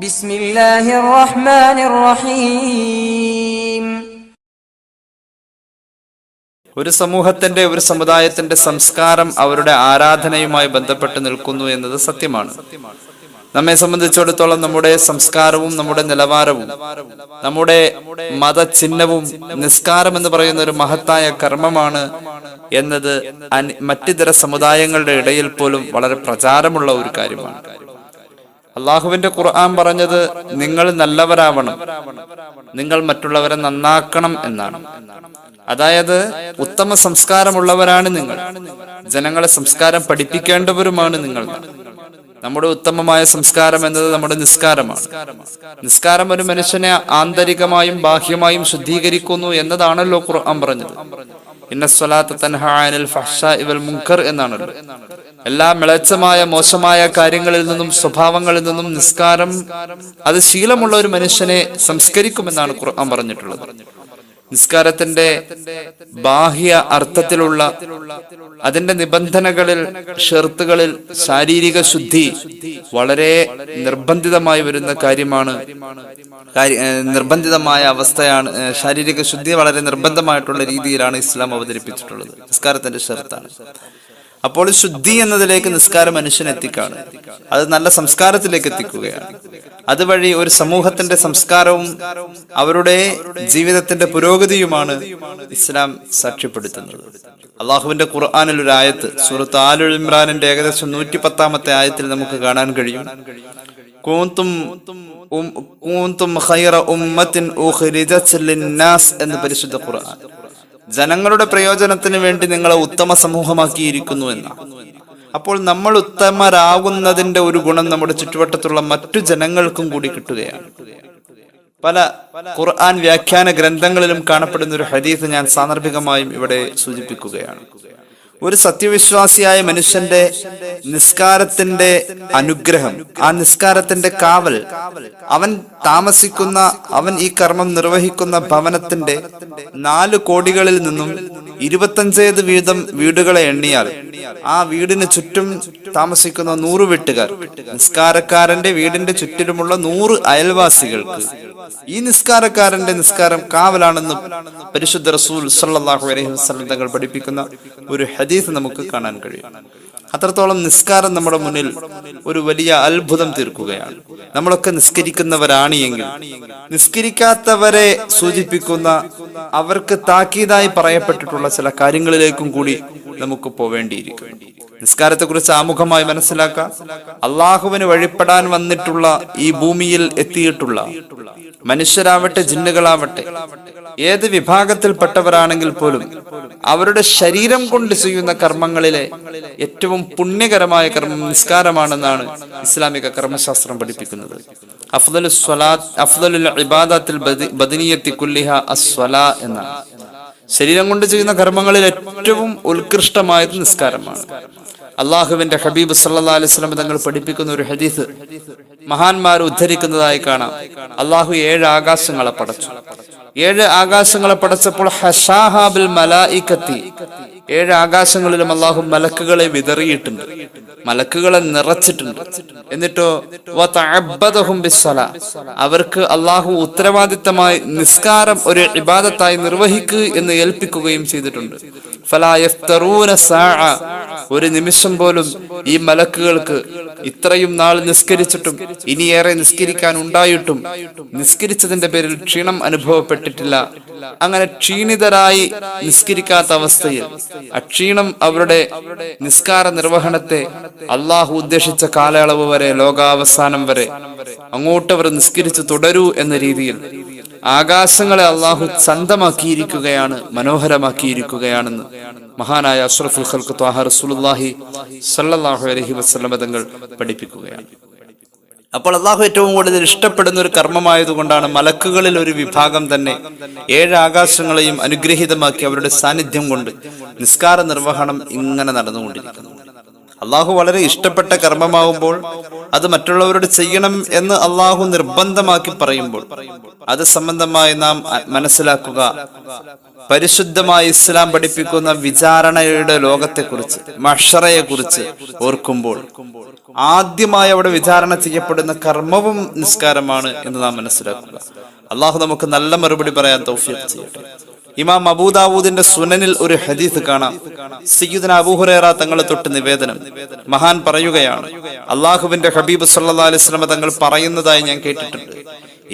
ബിസ്മില്ലാഹിർ റഹ്മാനിർ റഹീം. ഒരു സമൂഹത്തിന്റെ, ഒരു സമുദായത്തിന്റെ സംസ്കാരം അവരുടെ ആരാധനയുമായി ബന്ധപ്പെട്ട് നിൽക്കുന്നു എന്നത് സത്യമാണ്. നമ്മെ സംബന്ധിച്ചിടത്തോളം നമ്മുടെ സംസ്കാരവും നമ്മുടെ നിലവാരവും നമ്മുടെ മതചിഹ്നവും നിസ്കാരം എന്ന് പറയുന്ന ഒരു മഹത്തായ കർമ്മമാണ് എന്നത് മറ്റിതര സമുദായങ്ങളുടെ ഇടയിൽ പോലും വളരെ പ്രചാരമുള്ള ഒരു കാര്യമാണ്. അള്ളാഹുവിന്റെ ഖുർആൻ പറഞ്ഞത് നിങ്ങൾ നല്ലവരാവണം, നിങ്ങൾ മറ്റുള്ളവരെ നന്നാക്കണം എന്നാണ്. അതായത് ഉത്തമ സംസ്കാരമുള്ളവരാണ് നിങ്ങൾ, ജനങ്ങളെ സംസ്കാരം പഠിപ്പിക്കേണ്ടവരുമാണ് നിങ്ങൾ. നമ്മുടെ ഉത്തമമായ സംസ്കാരം എന്നത് നമ്മുടെ നിസ്കാരമാണ്. നിസ്കാരം ഒരു മനുഷ്യനെ ആന്തരികമായും ബാഹ്യമായും ശുദ്ധീകരിക്കുന്നു എന്നതാണല്ലോ ഖുർആൻ പറഞ്ഞത്. ഇന്ന സ്വലാത്ത തൻഹാ അനിൽ ഫഹ്ശാഇ വൽ മുൻകർ എന്നാണല്ലോ. എല്ലാ മിളച്ചമായ മോശമായ കാര്യങ്ങളിൽ നിന്നും സ്വഭാവങ്ങളിൽ നിന്നും നിസ്കാരം അത് ശീലമുള്ള ഒരു മനുഷ്യനെ സംസ്കരിക്കുമെന്നാണ് ഖുർആൻ പറഞ്ഞിട്ടുള്ളത്. നിസ്കാരത്തിന്റെ ബാഹ്യ അർത്ഥത്തിലുള്ള അതിന്റെ നിബന്ധനകളിൽ, ഷർത്തുകളിൽ ശാരീരിക ശുദ്ധി വളരെ നിർബന്ധിതമായി വരുന്ന കാര്യമാണ്. നിർബന്ധിതമായ അവസ്ഥയാണ്. ശാരീരിക ശുദ്ധി വളരെ നിർബന്ധമായിട്ടുള്ള രീതിയിലാണ് ഇസ്ലാം അവതരിപ്പിച്ചിട്ടുള്ളത്. നിസ്കാരത്തിന്റെ ഷർത്താണ്. അപ്പോൾ ശുദ്ധി എന്നതിലേക്ക് നിസ്കാരം മനുഷ്യനെ എത്തിക്കാണ്. അത് നല്ല സംസ്കാരത്തിലേക്ക് എത്തിക്കുകയാണ്. അതുവഴി ഒരു സമൂഹത്തിന്റെ സംസ്കാരവും അവരുടെ ജീവിതത്തിന്റെ പുരോഗതിയുമാണ് ഇസ്ലാം സാക്ഷ്യപ്പെടുത്തുന്നത്. അള്ളാഹുവിന്റെ ഖുർആനിൽ ഒരു ആയത്ത്, സൂറത്ത് ആൽ ഇമ്രാനിന്റെ ഏകദേശം 110-ാമത്തെ ആയത്തിൽ നമുക്ക് കാണാൻ കഴിയും. കൂന്തും ഖൈറ ഉമ്മത്തിൻ ഉഖ്രിജത് ലിന്നാസ് എന്ന് പരിശുദ്ധ ഖുർആൻ. ജനങ്ങളുടെ പ്രയോജനത്തിന് വേണ്ടി നിങ്ങളെ ഉത്തമ സമൂഹമാക്കിയിരിക്കുന്നു എന്ന. അപ്പോൾ നമ്മൾ ഉത്തമരാകുന്നതിന്റെ ഒരു ഗുണം നമ്മുടെ ചുറ്റുവട്ടത്തുള്ള മറ്റു ജനങ്ങൾക്കും കൂടി കിട്ടുകയാണ്. പല ഖുർആൻ വ്യാഖ്യാന ഗ്രന്ഥങ്ങളിലും കാണപ്പെടുന്ന ഒരു ഹദീസ് ഞാൻ സാന്ദർഭികമായും ഇവിടെ സൂചിപ്പിക്കുകയാണ്. ഒരു സത്യവിശ്വാസിയായ മനുഷ്യന്റെ നിസ്കാരത്തിന്റെ അനുഗ്രഹം, ആ നിസ്കാരത്തിന്റെ കാവൽ, അവൻ താമസിക്കുന്ന, അവൻ ഈ കർമ്മം നിർവഹിക്കുന്ന ഭവനത്തിന്റെ 4 കോടികളിൽ നിന്നും 25 വീതം വീടുകളെ എണ്ണിയാൽ ആ വീടിന് ചുറ്റും താമസിക്കുന്ന 100 വീട്ടുകാർ, നിസ്കാരക്കാരന്റെ വീടിന്റെ ചുറ്റിലുമുള്ള 100 അയൽവാസികൾക്ക് ഈ നിസ്കാരക്കാരന്റെ നിസ്കാരം കാവലാണെന്ന് പരിശുദ്ധ റസൂൽ സല്ലല്ലാഹു അലൈഹി വസല്ലം തങ്ങൾ പഠിപ്പിക്കുന്ന ഒരു ഹദീസ് നമുക്ക് കാണാൻ കഴിയും. അത്രത്തോളം നിസ്കാരം നമ്മുടെ മുന്നിൽ ഒരു വലിയ അത്ഭുതം തീർക്കുകയാണ്. നമ്മളൊക്കെ നിസ്കരിക്കുന്നവരാണ് എങ്കിൽ നിസ്കരിക്കാത്തവരെ സൂചിപ്പിക്കുന്ന, അവർക്ക് താക്കീതായി പറയപ്പെട്ടിട്ടുള്ള ചില കാര്യങ്ങളിലേക്കും കൂടി നമുക്ക് പോവേണ്ടിയിരിക്കും. നിസ്കാരത്തെ കുറിച്ച് ആമുഖമായി മനസ്സിലാക്കാം. അള്ളാഹുവിന് വഴിപ്പെടാൻ വന്നിട്ടുള്ള ഈ ഭൂമിയിൽ എത്തിയിട്ടുള്ള മനുഷ്യരാവട്ടെ ജിന്നുകളാവട്ടെ ഏത് വിഭാഗത്തിൽപ്പെട്ടവരാണെങ്കിൽ പോലും അവരുടെ ശരീരം കൊണ്ട് ചെയ്യുന്ന കർമ്മങ്ങളിലെ ഏറ്റവും പുണ്യകരമായ കർമ്മം നിസ്കാരമാണെന്നാണ് ഇസ്ലാമിക കർമ്മശാസ്ത്രം പഠിപ്പിക്കുന്നത്. അഫ്ദലുൽ ഇബാദത്തിൽ ബദനിയത്തി കുല്ലിഹ അസ്വലാ എന്നാണ്. ശരീരം കൊണ്ട് ചെയ്യുന്ന കർമ്മങ്ങളിൽ ഏറ്റവും ഉത്കൃഷ്ടമായത് നിസ്കാരമാണ്. അള്ളാഹുവിന്റെ ഹബീബ് സല്ലല്ലാഹു അലൈഹി വസല്ലം തങ്ങൾ പഠിപ്പിക്കുന്ന ഒരു ഹദീസ് മഹാന്മാർ ഉദ്ധരിക്കുന്നതായി കാണാം. അള്ളാഹു 7 ആകാശങ്ങളെ പടച്ചു. 7 ആകാശങ്ങളെ പടച്ചപ്പോൾ ഹശാഹാ ബിൽ മലായികത്തി, 7 ആകാശങ്ങളിലും അള്ളാഹു മലക്കുകളെ വിതറിയിട്ടുണ്ട്, മലക്കുകളെ നിറച്ചിട്ടുണ്ട്. എന്നിട്ടോ വതഅബ്ബദഹും ബിസ്സലാ, അവർക്ക് അള്ളാഹു ഉത്തരവാദിത്തമായി നിസ്കാരം ഒരു ഇബാദത്തായി നിർവഹിക്കുക എന്ന് ഏൽപ്പിക്കുകയും ചെയ്തിട്ടുണ്ട്. ഫലാ യഫ്തറൂന സാഅ, ഒരു നിമിഷം പോലും ഈ മലക്കുകൾക്ക് ഇത്രയും നാൾ നിസ്കരിച്ചിട്ടും ഇനിയേറെ നിസ്കരിക്കാൻ ഉണ്ടായിട്ടും നിസ്കരിച്ചതിന്റെ പേരിൽ ക്ഷീണം അനുഭവപ്പെട്ടിട്ടില്ല. അങ്ങനെ ക്ഷീണിതരായി നിസ്കരിക്കാത്ത അവസ്ഥയിൽ അക്ഷീണം അവരുടെ നിസ്കാര നിർവഹണത്തെ അള്ളാഹു ഉദ്ദേശിച്ച കാലയളവ് വരെ, ലോകാവസാനം വരെ അങ്ങോട്ട് അവർ നിസ്കരിച്ച് തുടരൂ എന്ന രീതിയിൽ ആകാശങ്ങളെ അള്ളാഹു ചന്തമാക്കിയിരിക്കുകയാണ്, മനോഹരമാക്കിയിരിക്കുകയാണെന്ന് മഹാനായ അഷ്റഫുൽ ഖൽഖ് ത്വാഹ റസൂലുള്ളാഹി സ്വല്ലല്ലാഹു അലൈഹി വസല്ലം തങ്ങൾ പഠിപ്പിക്കുകയാണ്. അപ്പോൾ അള്ളാഹു ഏറ്റവും കൂടുതൽ ഇഷ്ടപ്പെടുന്ന ഒരു കർമ്മമായതുകൊണ്ടാണ് മലക്കുകളിൽ ഒരു വിഭാഗം തന്നെ 7 ആകാശങ്ങളെയും അനുഗ്രഹീതമാക്കി അവരുടെ സാന്നിധ്യം കൊണ്ട് നിസ്കാര നിർവഹണം ഇങ്ങനെ നടന്നുകൊണ്ടിരിക്കുന്നു. അള്ളാഹു വളരെ ഇഷ്ടപ്പെട്ട കർമ്മമാവുമ്പോൾ അത് മറ്റുള്ളവരോട് ചെയ്യണം എന്ന് അള്ളാഹു നിർബന്ധമാക്കി പറയുമ്പോൾ അത് സംബന്ധമായി നാം മനസ്സിലാക്കുക, പരിശുദ്ധമായ ഇസ്ലാം പഠിപ്പിക്കുന്ന വിചാരണയുടെ ലോകത്തെക്കുറിച്ച്, മഹ്ശറയെ കുറിച്ച് ഓർക്കുമ്പോൾ ആദ്യമായി അവിടെ വിചാരണ ചെയ്യപ്പെടുന്ന കർമ്മവും നിസ്കാരമാണ് എന്ന് നാം മനസ്സിലാക്കുക. അള്ളാഹു നമുക്ക് നല്ല മറുപടി പറയാൻ തൗഫീഖ് ചെയ്യട്ടെ. ഇമാം അബൂദാവൂദിന്റെ സുനനിൽ ഒരു ഹദീസ് കാണാം. സയ്യിദുന അബൂ ഹുറൈറ തങ്ങളെ തൊട്ട് നിവേദനം. മഹാൻ പറയുകയാണ്, അള്ളാഹുവിന്റെ ഹബീബ് സല്ലല്ലാഹു അലൈഹി വസല്ലം തങ്ങൾ പറയുന്നതായി ഞാൻ കേട്ടിട്ടുണ്ട്.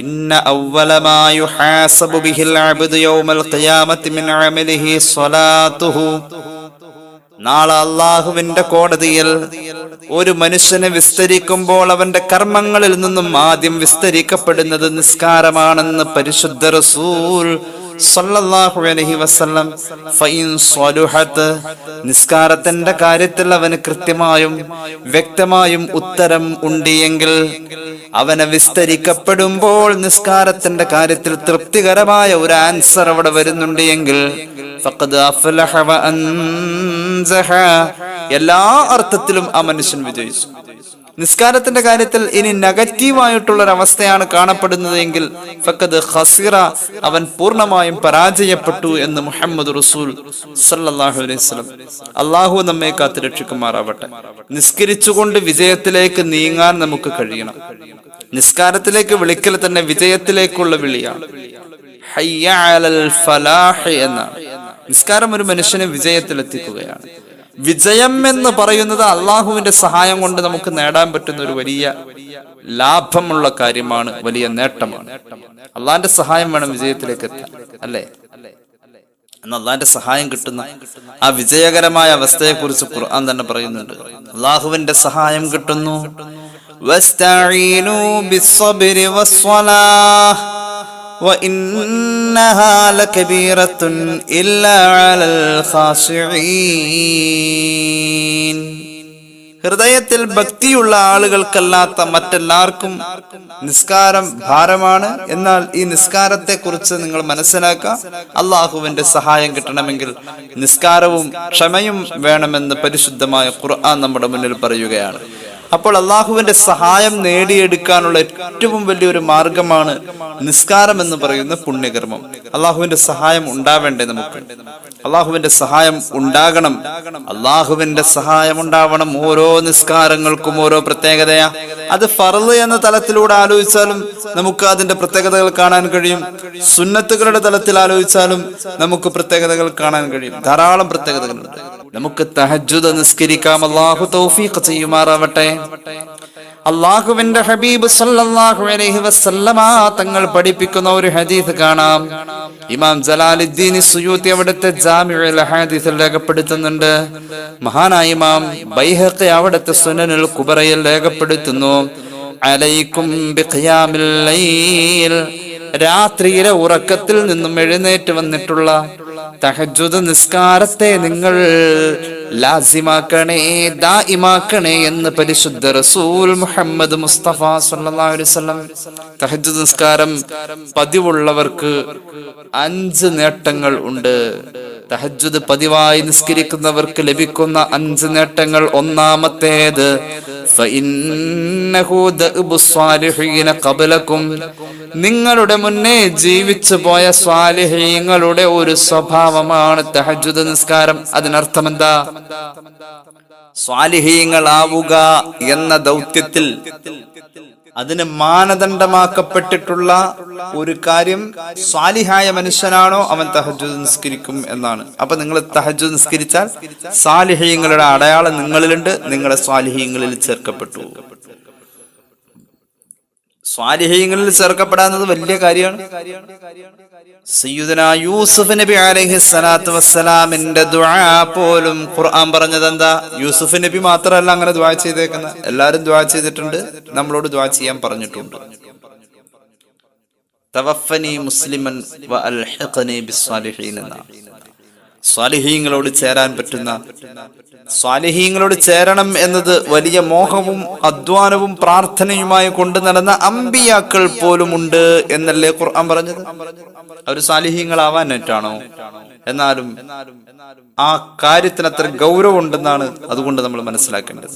ഇന്ന അവ്വല മാ യുഹാസബു ബിഹിൽ അബ്ദു യൗമൽ ഖിയാമത്തി മിൻ അമലിഹി സ്വലാത്തുഹു. നാളെ അള്ളാഹുവിന്റെ കോടതിയിൽ ഒരു മനുഷ്യനെ വിസ്തരിക്കുമ്പോൾ അവന്റെ കർമ്മങ്ങളിൽ നിന്നും ആദ്യം വിസ്തരിക്കപ്പെടുന്നത് നിസ്കാരമാണെന്ന് പരിശുദ്ധ റസൂൽ സല്ലല്ലാഹു അലൈഹി വസല്ലം. ഫഇൻ സ്വലുഹത്, നിസ്കാരത്തിന്റെ കാര്യത്തിൽ അവന് കൃത്യമായും വ്യക്തമായും ഉത്തരം ഉണ്ടെങ്കിൽ, അവനെ വിസ്തരിക്കപ്പെടുമ്പോൾ നിസ്കാരത്തിന്റെ കാര്യത്തിൽ തൃപ്തികരമായ ഒരു ആൻസർ അവിടെ വരുന്നുണ്ട് എങ്കിൽ ഫഖദ് അഫ്ലഹ വ അൻസഹ, എല്ലാ അർത്ഥത്തിലും ആ മനുഷ്യൻ വിജയിച്ചു. നിസ്കാരത്തിന്റെ കാര്യത്തിൽ ഇനി നെഗറ്റീവായിട്ടുള്ളൊരവസ്ഥയാണ് കാണപ്പെടുന്നത് എങ്കിൽ ഫഖദ് ഖസിറ, അവൻ പൂർണ്ണമായും പരാജയപ്പെട്ടു എന്ന് മുഹമ്മദ് റസൂൽ സല്ലല്ലാഹു അലൈഹി വസല്ലം. അള്ളാഹു നമ്മെ കാത്ത് രക്ഷിക്കുമാറാവട്ടെ. നിസ്കരിച്ചുകൊണ്ട് വിജയത്തിലേക്ക് നീങ്ങാൻ നമുക്ക് കഴിയണം. നിസ്കാരത്തിലേക്ക് വിളിക്കൽ തന്നെ വിജയത്തിലേക്കുള്ള വിളിയാണ്. ഹയ്യ അലൽ ഫലാഹ് എന്നാണ്. നിസ്കാരം ഒരു മനുഷ്യനെ വിജയത്തിലെത്തിക്കുകയാണ്. വിജയം എന്ന് പറയുന്നത് അള്ളാഹുവിന്റെ സഹായം കൊണ്ട് നമുക്ക് നേടാൻ പറ്റുന്ന ഒരു വലിയ ലാഭമുള്ള കാര്യമാണ്, വലിയ നേട്ടമാണ്. അള്ളാഹിന്റെ സഹായം വേണം വിജയത്തിലേക്ക് എത്താൻ, അല്ലേ? എന്ന് അള്ളാഹിന്റെ സഹായം കിട്ടുന്ന ആ വിജയകരമായ അവസ്ഥയെ കുറിച്ച് ഖുർആൻ തന്നെ പറയുന്നുണ്ട്. അള്ളാഹുവിന്റെ സഹായം കിട്ടുന്നു. വസ്തഈനൂ ബിസ്സബ്രി വസ്സലാഹ് وإنها لكبيرة إلا على الخاشعين. ഹൃദയത്തിൽ ഭക്തിയുള്ള ആളുകൾക്കല്ലാത്ത മറ്റെല്ലാവർക്കും നിസ്കാരം ഭാരമാണ്. എന്നാൽ ഈ നിസ്കാരത്തെ കുറിച്ച് നിങ്ങൾ മനസ്സിലാക്കുക, അള്ളാഹുവിന്റെ സഹായം കിട്ടണമെങ്കിൽ നിസ്കാരവും ക്ഷമയും വേണമെന്ന് പരിശുദ്ധമായ ഖുർആൻ നമ്മുടെ മുന്നിൽ പറയുകയാണ്. അപ്പോൾ അള്ളാഹുവിന്റെ സഹായം നേടിയെടുക്കാനുള്ള ഏറ്റവും വലിയൊരു മാർഗമാണ് നിസ്കാരം എന്ന് പറയുന്ന പുണ്യകർമ്മം. അള്ളാഹുവിന്റെ സഹായം ഉണ്ടാവേണ്ടേ നമുക്ക്? അള്ളാഹുവിന്റെ സഹായം ഉണ്ടാകണം. അള്ളാഹുവിന്റെ സഹായം ഉണ്ടാവണം. ഓരോ നിസ്കാരങ്ങൾക്കും ഓരോ പ്രത്യേകതയാ. അത് ഫർള് എന്ന തലത്തിലൂടെ ആലോചിച്ചാലും നമുക്ക് അതിന്റെ പ്രത്യേകതകൾ കാണാൻ കഴിയും. സുന്നത്തുകളുടെ തലത്തിൽ ആലോചിച്ചാലും നമുക്ക് പ്രത്യേകതകൾ കാണാൻ കഴിയും. ധാരാളം പ്രത്യേകതകളുണ്ട്. നമുക്ക് തഹജ്ജുദ് നിസ്കരിക്കാം. അല്ലാഹു തൗഫീഖ് ചെയ്യുമാറാവട്ടെ. അല്ലാഹുവിന്റെ ഹബീബ് സല്ലല്ലാഹു അലൈഹി വസല്ലമ തങ്ങൾ പഠിപ്പിക്കുന്ന ഒരു ഹദീസ് കാണാം. ഇമാം ജലാലുദ്ദീൻ സുയൂത്തി അവിടുത്തെ ജാമിഉൽ ഹദീസിൽ രേഖപ്പെടുത്തുന്നുണ്ട്. മഹാനായ ഇമാം ബൈഹഖി അവിടുത്തെ സുനനുൽ കുബറയിൽ രേഖപ്പെടുത്തുന്നു. അലൈക്കും ബിഖിയാമിൽ ലൈൽ, രാത്രിയിലെ ഉറക്കത്തിൽ നിന്നും എഴുന്നേറ്റ് വന്നിട്ടുള്ള തഹജ്ജുദ് നിസ്കാരത്തെ നിങ്ങൾ ലാസിമാക്കണേ, ദായിമാക്കണേ എന്ന് പരിശുദ്ധ റസൂൽ മുഹമ്മദ് മുസ്തഫ സല്ലല്ലാഹു അലൈഹി വസല്ലം. തഹജ്ജുദ് നിസ്കാരം പതിവുള്ളവർക്ക് 5 നേട്ടങ്ങൾ ഉണ്ട്. തഹജ്ജുദ് പതിവായി നിസ്കരിക്കുന്നവർക്ക് ലഭിക്കുന്ന 5 നേട്ടങ്ങൾ. ഒന്നാമത്തേത് ഫഇന്നഹു ദഅബു സ്വാലിഹീന ഖബലകും, നിങ്ങളുടെ മുന്നേ ജീവിച്ചു പോയ സ്വാലിഹീങ്ങളുടെ ഒരു സ്വഭാവമാണ് തഹജ്ജുദ് നിസ്കാരം. അതിനർത്ഥം എന്താ? സ്വാലിഹീങ്ങളാവുക എന്ന ദൗത്യത്തിൽ അതിന് മാനദണ്ഡമാക്കപ്പെട്ടിട്ടുള്ള ഒരു കാര്യം, സ്വാലിഹായ മനുഷ്യനാണോ അവൻ തഹജ്ജുദ് നിസ്കരിക്കും എന്നാണ്. അപ്പൊ നിങ്ങൾ തഹജ്ജുദ് നിസ്കരിച്ചാൽ സ്വാലിഹീങ്ങളുടെ അടയാളം നിങ്ങളിലുണ്ട്, നിങ്ങളെ സ്വാലിഹീങ്ങളിൽ ചേർക്കപ്പെട്ടു. സ്വാലിഹീങ്ങളിൽ ചേർക്കപ്പെടാന്നത് വലിയ കാര്യമാണ്. സയ്യിദുനാ യൂസുഫ് നബി അലൈഹിസ്സലാത്തു വസ്സലാമിന്റെ ദുആ പോലും ഖുർആൻ പറഞ്ഞത് എന്താ? യൂസുഫ് നബി മാത്രമല്ല അങ്ങനെ ദുആ ചെയ്തേക്കുന്നത്, എല്ലാവരും ദുആ ചെയ്തിട്ടുണ്ട്, നമ്മളോട് ദുആ ചെയ്യാൻ പറഞ്ഞിട്ടുണ്ട്. തവഫനി മുസ്ലിമൻ വ അൽഹിഖനി ബിസ്സാലിഹീൻ. സ്വാലിഹീങ്ങളോട് ചേരാൻ പറ്റുന്ന, സ്വാലിഹീങ്ങളോട് ചേരണം എന്നത് വലിയ മോഹവും അധ്വാനവും പ്രാർത്ഥനയുമായി കൊണ്ടു നടന്ന അമ്പിയാക്കൾ പോലും ഉണ്ട് എന്നല്ലേ ഖുർആൻ പറഞ്ഞത്? അവർ സ്വാലിഹീങ്ങളാവാനായിട്ടാണോ? എന്നാലും ആ കാര്യത്തിന് അത്ര ഗൗരവം ഉണ്ടെന്നാണ് അതുകൊണ്ട് നമ്മൾ മനസ്സിലാക്കേണ്ടത്.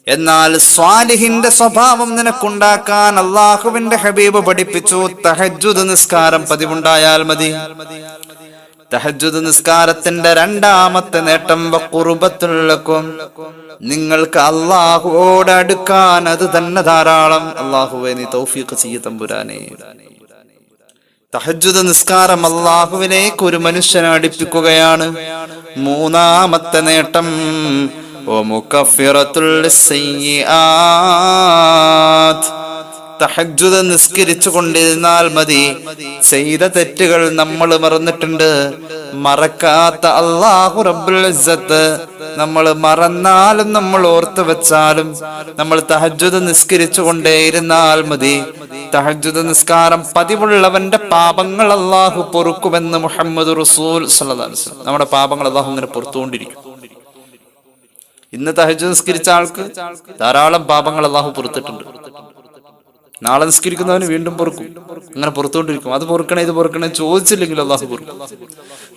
എന്നാൽ സ്വാലിഹിന്റെ സ്വഭാവം നിനക്കുണ്ടാക്കാൻ അള്ളാഹുവിന്റെ ഹബീബ് പഠിപ്പിച്ചു, തഹജ്ജുദ് നിസ്കാരം പതിവുണ്ടായാൽ മതി. തഹജ്ജുദ് നിസ്കാരത്തിന്റെ രണ്ടാമത്തെ നേട്ടം ഖുർബത്തുല്ലക്കും, നിങ്ങൾക്ക് അള്ളാഹുവോട് അടുക്കാൻ അത് തന്നെ ധാരാളം. അള്ളാഹുവേ നീ തൗഫീഖ് ചെയ്യ് തമ്പുരാനെ. തഹജ്ജുദ് നിസ്കാരം അള്ളാഹുവിലേക്ക് ഒരു മനുഷ്യനെ അടുപ്പിക്കുകയാണ്. മൂന്നാമത്തെ നേട്ടം തഹജ്ജുദ് നിസ്കരിച്ചു കൊണ്ടിരുന്നാൽ മതി, ചെയ്ത തെറ്റുകൾ നമ്മൾ മറന്നിട്ടുണ്ട്. മറക്കാത്ത അല്ലാഹു റബ്ബുൽ ഇസ്സത്ത് നമ്മൾ മറന്നാലും നമ്മൾ ഓർത്തു വെച്ചാലും നമ്മൾ തഹജ്ജുദ് നിസ്കരിച്ചു കൊണ്ടേയിരുന്നാൽ മതി. തഹജ്ജുദ് നിസ്കാരം പതിവുള്ളവന്റെ പാപങ്ങൾ അല്ലാഹു പൊറുക്കുമെന്ന് മുഹമ്മദ് റസൂൽ സ്വല്ലല്ലാഹു അലൈഹി വസല്ലം. നമ്മുടെ പാപങ്ങൾ അല്ലാഹു ഇങ്ങനെ പൊറുത്തുകൊണ്ടിരിക്കും. ഇന്ന് തഹജ്ജുദ് നിസ്കരിച്ച ആൾക്ക് ധാരാളം പാപങ്ങൾ അല്ലാഹു പൊറുത്തിട്ടുണ്ട്. നാളെ നിസ്കരിക്കുന്നവന് വീണ്ടും പൊറുക്കും. അങ്ങനെ പൊറുത്തുകൊണ്ടിരിക്കും. അത് പൊറുക്കണേ ഇത് പൊറുക്കണേ ചോദിച്ചില്ലെങ്കിൽ അല്ലാഹു പൊറുക്കും.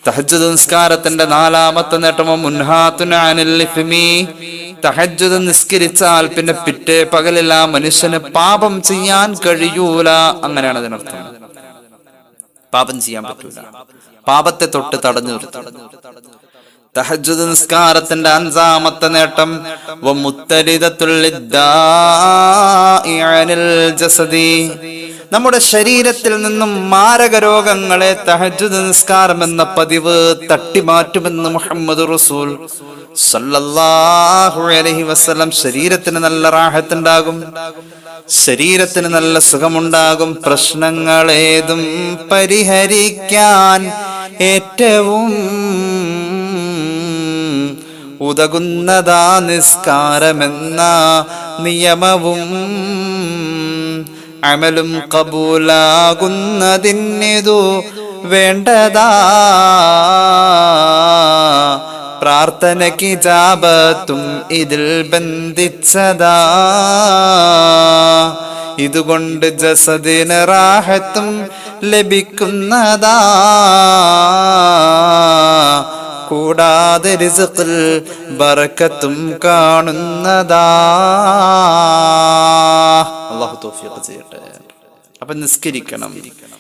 തഹജ്ജുദ് നിസ്കാരത്തിന്റെ നാലാമത്തെ നേട്ടമോ മുൻഹാത്തുൻ അനിൽ ഇസ്മി, തഹജ്ജുദ് നിസ്കരിച്ചാൽ പിന്നെ പിറ്റേ പകലിൽ ആ മനുഷ്യന് പാപം ചെയ്യാൻ കഴിയൂല. അങ്ങനെയാണ് അതിനർത്ഥം. പാപം ചെയ്യാൻ പറ്റൂല, പാപത്തെ തൊട്ട് തടഞ്ഞു നിർത്തും. തഹജ്ജുദ് നിസ്കാരത്തിന്റെ അഞ്ചാമത്തെ നേട്ടം നമ്മുടെ ശരീരത്തിൽ നിന്നും മാരക രോഗങ്ങളെ തഹജ്ജുദ് നിസ്കാരം എന്ന പതിവ് തട്ടിമാറ്റുമെന്ന് മുഹമ്മദ് റസൂൽ സല്ലല്ലാഹു അലൈഹി വസല്ലം. ശരീരത്തിന് നല്ല റാഹത്തുണ്ടാകും, ശരീരത്തിന് നല്ല സുഖമുണ്ടാകും. പ്രശ്നങ്ങളേതും പരിഹരിക്കാൻ ഏറ്റവും ഉതകുന്നതാ നിസ്കാരമെന്ന നിയമവും അമലും കബൂലാകുന്നതിനിതു വേണ്ടതാ. പ്രാർത്ഥനയ്ക്ക് ഇജാബത്തും ഇതിൽ ബന്ധിച്ചതാ. ഇതുകൊണ്ട് ജസദിന് റാഹത്തും ലഭിക്കുന്നതാ. കൂടാതെ റിസ്ഖിൽ ബറക്കത്തും കാണുന്നതാ. അല്ലാഹു തൗഫീഖ് ചെയ്യട്ടെ. അപ്പൊ നിസ്കരിക്കണം.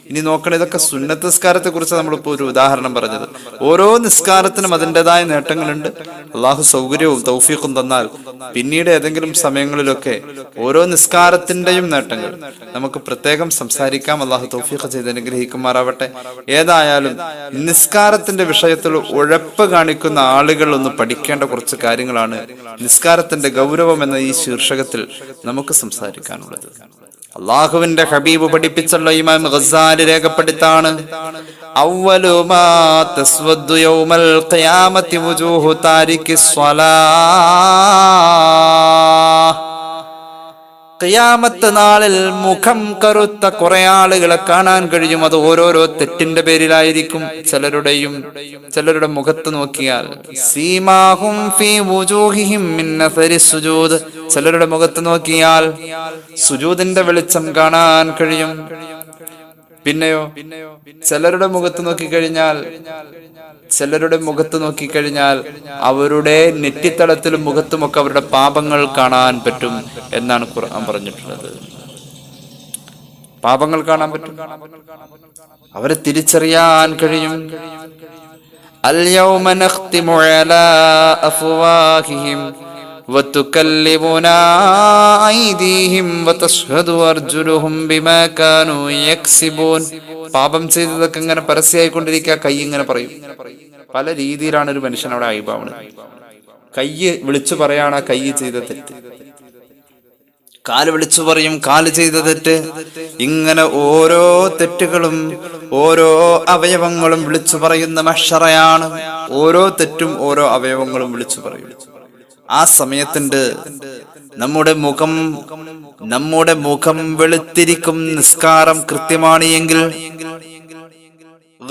ഇനി നോക്കണം, ഇതൊക്കെ സുന്നത്ത് നിസ്കാരത്തെ കുറിച്ച് നമ്മളിപ്പോ ഒരു ഉദാഹരണം പറഞ്ഞത്. ഓരോ നിസ്കാരത്തിനും അതിൻ്റെതായ നേട്ടങ്ങളുണ്ട്. അള്ളാഹു സൗകര്യവും തൗഫീഖും തന്നാൽ പിന്നീട് ഏതെങ്കിലും സമയങ്ങളിലൊക്കെ ഓരോ നിസ്കാരത്തിന്റെയും നേട്ടങ്ങൾ നമുക്ക് പ്രത്യേകം സംസാരിക്കാം. അള്ളാഹു തൗഫീഖ് ചെയ്ത് അനുഗ്രഹിക്കുമാറാവട്ടെ. ഏതായാലും നിസ്കാരത്തിന്റെ വിഷയത്തിൽ ഉഴപ്പ് കാണിക്കുന്ന ആളുകൾ ഒന്ന് പഠിക്കേണ്ട കുറച്ച് കാര്യങ്ങളാണ് നിസ്കാരത്തിന്റെ ഗൗരവം എന്ന ഈ ശീർഷകത്തിൽ നമുക്ക് സംസാരിക്കാനുള്ളത്. അള്ളാഹുവിന്റെ ഹബീബ് പഠിപ്പിച്ചുള്ള ഇമാം ഗസാലി രേഖപ്പെടുത്താണ്, അവ്വലു മാ തസ്വദ്ദു യൗമൽ ഖിയാമത്തി വുജൂഹു താരിഖിസ് സ്വലാഹ്. ഖിയാമത്ത് നാളിൽ മുഖം കറുത്ത കുറെ ആളുകളെ കാണാൻ കഴിയും. അത് ഓരോരോ തെറ്റിന്റെ പേരിലായിരിക്കും. ചിലരുടെ മുഖത്ത് നോക്കിയാൽ സീമാഹും ഫീ വുജൂഹിഹിം മിൻ അസരി സുജൂദ്, ചിലരുടെ മുഖത്ത് നോക്കിയാൽ സുജൂദിന്റെ വെളിച്ചം കാണാൻ കഴിയും. പിന്നെയോ ചിലരുടെ മുഖത്ത് നോക്കിക്കഴിഞ്ഞാൽ അവരുടെ നെറ്റിത്തടത്തിലും മുഖത്തുമൊക്കെ അവരുടെ പാപങ്ങൾ കാണാൻ പറ്റും എന്നാണ് ഖുർആൻ പറഞ്ഞിട്ടുള്ളത്. പാപങ്ങൾ കാണാൻ പറ്റും, അവരെ തിരിച്ചറിയാൻ കഴിയും. അൽയൗമ നഖ്തിമു അലാ അഫ്വാഹിഹിം വതുകല്ലിമുനാ ഐദീഹിം വതശ്ഹദു അർജുലുഹും ബിമാ കാനൂ യക്സിബൂൻ. പാപം ചെയ്തതൊക്കെ ഇങ്ങനെ പരസ്യമായിക്കൊണ്ടിരിക്കുക. കൈ ഇങ്ങനെ പറയും. പല രീതിയിലാണ് ഒരു മനുഷ്യൻ അവിടെ ആയിബാവുന്നത്. കൈ വിളിച്ചു പറയാണ് ആ കൈ ചെയ്ത തെറ്റ്, കാല് വിളിച്ചു പറയും കാല് ചെയ്ത തെറ്റ്. ഇങ്ങനെ ഓരോ തെറ്റുകളും ഓരോ അവയവങ്ങളും വിളിച്ചു പറയുന്ന മഹ്ശറയാണ്. ഓരോ തെറ്റും ഓരോ അവയവങ്ങളും വിളിച്ചു പറയും. ആ സമയത്തുണ്ട് നമ്മുടെ മുഖം വെളുത്തിരിക്കും. നിസ്കാരം കൃത്യമാണ് എങ്കിൽ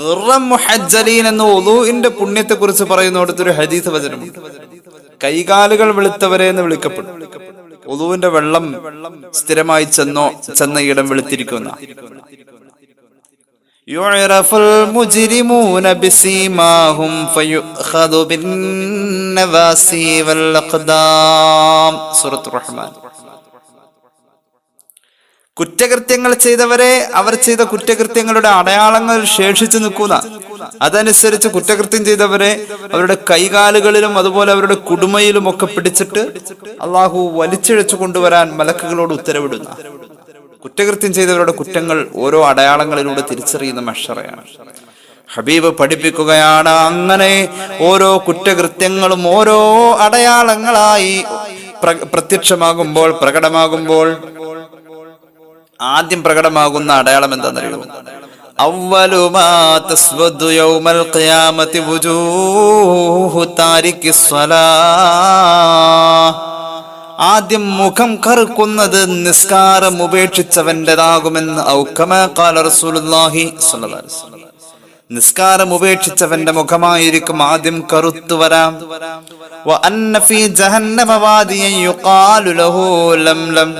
ഗുർറം മുഹജ്ജലീൻ എന്ന വുളൂഇന്റെ പുണ്യത്തെ കുറിച്ച് പറയുന്നിടത്തൊരു ഹദീസ് വചനമുണ്ട്. കൈകാലുകൾ വെളുത്തവരെ എന്ന് വിളിക്കപ്പെടും. വുളൂഇന്റെ വെള്ളം സ്ഥിരമായി ചെന്ന ഇടം വെളുത്തിരിക്കുന്ന. യുഅറഫുൽ മുജ്രിമൂന ബിസീമാഹും ഫയുഖദു ബിന്നവാസി വൽ അഖ്ദാം. സൂറത്തുർ റഹ്മാൻ. കുറ്റകൃത്യങ്ങൾ ചെയ്തവരെ അവർ ചെയ്ത കുറ്റകൃത്യങ്ങളുടെ അടയാളങ്ങൾ ശേഷിച്ചു നിൽക്കുന്ന, അതനുസരിച്ച് കുറ്റകൃത്യം ചെയ്തവരെ അവരുടെ കൈകാലുകളിലും അതുപോലെ അവരുടെ കുടുമയിലും ഒക്കെ പിടിച്ചിട്ട് അള്ളാഹു വലിച്ചിഴച്ചു കൊണ്ടുവരാൻ മലക്കുകളോട് ഉത്തരവിടുന്ന, കുറ്റകൃത്യം ചെയ്തവരുടെ കുറ്റങ്ങൾ ഓരോ അടയാളങ്ങളിലൂടെ തിരിച്ചറിയുന്ന മഹ്ശറയാണ്. ഹബീബ് പഠിപ്പിക്കുകയാണ്, അങ്ങനെ ഓരോ കുറ്റകൃത്യങ്ങളും ഓരോ അടയാളങ്ങളായി പ്രത്യക്ഷമാകുമ്പോൾ, പ്രകടമാകുമ്പോൾ ആദ്യം പ്രകടമാകുന്ന അടയാളം എന്താണെന്നറിയോ? അവ്വലു മാ തസ്വദു യൗമൽ ഖിയാമത്തി വുജൂഹു താരിഖിസ് സ്വലാഹ്. ആദ്യം മുഖം കറുക്കുന്നത് നിസ്കാരം ഉപേക്ഷിച്ചവന്റേതാകുമെന്ന് ഔ കമാ ഖാല റസൂലുള്ളാഹി സ്വല്ലല്ലാഹു അലൈഹി വസല്ലം. നിസ്കാരം ഉപേക്ഷിച്ചവന്റെ മുഖമായിരിക്കും ആദ്യം കറുത്തു വരാം. വഅന്ന ഫീ ജഹന്നമ വാദിയൻ യുഖാലു ലഹു ലംലം.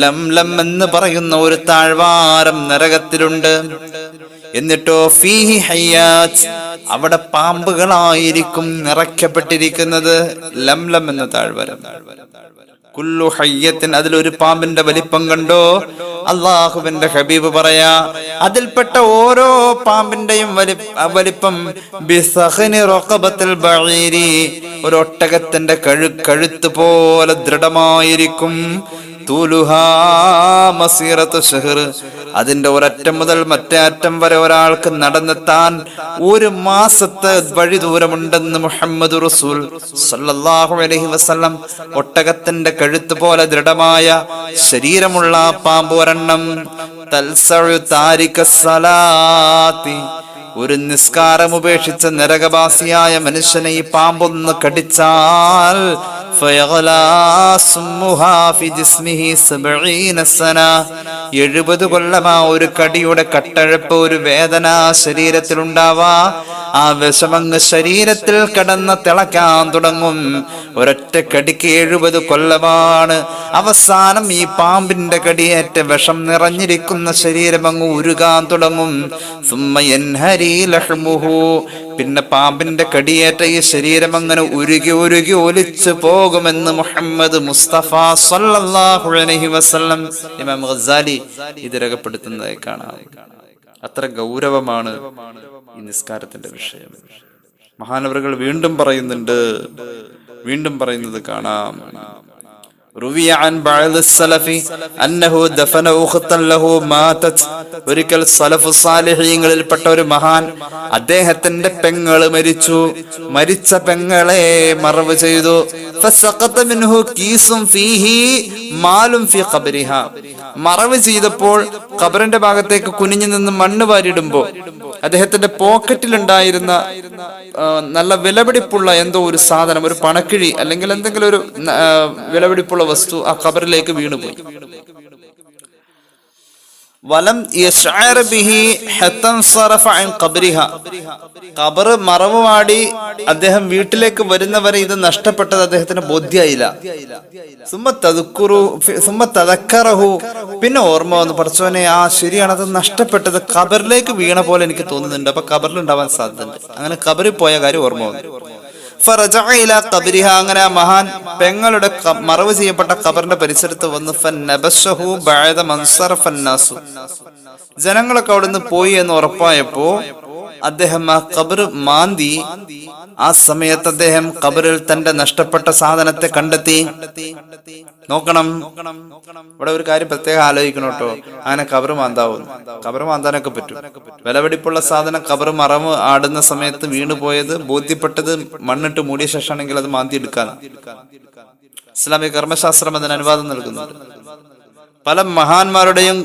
ലംലം എന്ന് പറയുന്ന ഒരു താഴ്വാരം നരകത്തിലുണ്ട്. എന്നിട്ടോ ഫീഹി ഹയ്യാത്ത്, അവിടെ പാമ്പുകളായിരിക്കും നിറയ്ക്കപ്പെട്ടിരിക്കുന്നത്. ലംലം എന്ന താഴ്വാരം. കുല്ലു ഹയ്യത്തിൻ, അതിലൊരു പാമ്പിന്റെ വലിപ്പം കണ്ടോ? അള്ളാഹുവിന്റെ ഹബീബ് പറയാ, അതിൽപ്പെട്ട ഓരോ പാമ്പിന്റെയും വലിപ്പം ബിസഖനി റഖബത്തിൽ ബഈരി, ഒരു ഒട്ടകത്തിന്റെ കഴുത്ത് പോലെ ദൃഢമായിരിക്കും. തൂലുഹാ മസീറത്തു ശഹർ, അതിന്റെ ഒരറ്റം മുതൽ മറ്റേ അറ്റം വരെ ഒരാൾക്ക് നടന്നെത്താൻ 1 മാസത്തെ വഴി ദൂരമുണ്ടെന്ന് മുഹമ്മദ് റസൂൽ സല്ലല്ലാഹു അലൈഹി വസല്ലം. ഒട്ടകത്തിന്റെ കഴുത്ത് പോലെ ദൃഢമായ ശരീരമുള്ള പാമ്പ് ഒരെണ്ണം. തൽസഉ താരിഖസ് സലാത്തി, ഒരു നിസ്കാരം ഉപേക്ഷിച്ച നരകവാസിയായ മനുഷ്യനെ ഈ പാമ്പൊന്ന് കടിച്ചാൽ 70 കൊല്ലമാ ഒരു കടിയുടെ കട്ടഴപ്പ്, ഒരു വേദന ശരീരത്തിലുണ്ടാവാ. ആ വിഷമങ്ങ് ശരീരത്തിൽ കിടന്ന് തിളക്കാൻ തുടങ്ങും. ഒരൊറ്റ കടിക്ക് 70 കൊല്ലമാണ്. അവസാനം ഈ പാമ്പിന്റെ കടിയേറ്റ വിഷം നിറഞ്ഞിരിക്കുന്ന ശരീരം അങ്ങ് ഉരുകാൻ തുടങ്ങും. പിന്നെ പാമ്പിന്റെ കടിയേറ്റ ഈ ശരീരം അങ്ങനെ ഉരുകി ഉരുകി ഒലിച്ചു പോകുമെന്ന് മുഹമ്മദ് മുസ്തഫ സല്ലല്ലാഹു അലൈഹി വസല്ലം. ഇമാം ഗസാലി ഇത് രേഖപ്പെടുത്തുന്നതായി കാണാം. അത്ര ഗൗരവമാണ് ഈ നിസ്കാരത്തിന്റെ വിഷയം. മഹാനവറുകൾ വീണ്ടും പറയുന്നത് കാണാം. روي عن بعض السلف أنه دفن أختا له ماتت. ഒരിക്കൽ സലഫ് സാലിഹീങ്ങളിൽപ്പെട്ട ഒരു മഹാൻ, അദ്ദേഹത്തിന്റെ പെങ്ങള് മരിച്ച പെങ്ങളെ മറവ് ചെയ്തു. فسقط منه كيس فيه مال في قبرها. മറവ് ചെയ്തപ്പോൾ ഖബറിന്റെ ഭാഗത്തേക്ക് കുനിഞ്ഞു നിന്ന് മണ്ണ് വാരിടുമ്പോ അദ്ദേഹത്തിന്റെ പോക്കറ്റിലുണ്ടായിരുന്ന നല്ല വിലപിടിപ്പുള്ള എന്തോ ഒരു സാധനം, ഒരു പണക്കിഴി അല്ലെങ്കിൽ എന്തെങ്കിലും ഒരു വിലപിടിപ്പുള്ള വസ്തു ആ ഖബറിലേക്ക് വീണുപോയി. വലം യശ്അർ ബിഹി ഹത്താ സറഫ അൻ ഖബ്രിഹ. ഖബർ മറവുമാടി അദ്ദേഹം വീട്ടിലേക്ക് വരുന്നവരെ ഇത് നഷ്ടപ്പെട്ടത് അദ്ദേഹത്തിന് ബോധ്യായില്ല. സുമ്മ തദക്കറഹു, പിന്നെ ഓർമ്മ വന്നു, പഠിച്ചോനെ ആ ശരിയാണ്, അത് നഷ്ടപ്പെട്ടത് ഖബറിലേക്ക് വീണ പോലെ എനിക്ക് തോന്നുന്നുണ്ട്, അപ്പൊ ഖബറിൽ ഉണ്ടാവാൻ സാധ്യതയുണ്ട്. അങ്ങനെ ഖബറിൽ പോയ കാര്യം ഓർമ്മ വന്നു. ഫറജഅ ഇലാ ഖബ്രിഹ, അങ്ങനെ ആ മഹാൻ പെങ്ങളുടെ മറവ് ചെയ്യപ്പെട്ട ഖബറിന്റെ പരിസരത്ത് വന്ന് ഫനബശഹു ബഅദ മൻസറഫ അന്നാസു. ജനങ്ങളൊക്കെ അവിടുന്ന് പോയി എന്ന് ഉറപ്പായപ്പോ അദ്ദേഹം ആ ഖബർ മാന്തി. ആ സമയത്ത് അദ്ദേഹം ഖബറിൽ തന്റെ നഷ്ടപ്പെട്ട സാധനത്തെ കണ്ടെത്തി. നോക്കണം, ഇവിടെ ഒരു കാര്യം പ്രത്യേകം ആലോചിക്കണം കേട്ടോ. അങ്ങനെ ഖബർ മാന്താവുന്നു, ഖബർ മാന്താനൊക്കെ പറ്റും. വിലപിടിപ്പുള്ള സാധനം ഖബർ മറവ് ആടുന്ന സമയത്ത് വീണുപോയത് ബോധ്യപ്പെട്ടത് മണ്ണിട്ട് മൂടിയ ശേഷമാണെങ്കിൽ അത് മാന്തി എടുക്കാൻ ഇസ്ലാമിക കർമ്മശാസ്ത്രം അതിന് അനുവാദം നൽകുന്നുണ്ട്. പല മഹാന്മാരുടെയും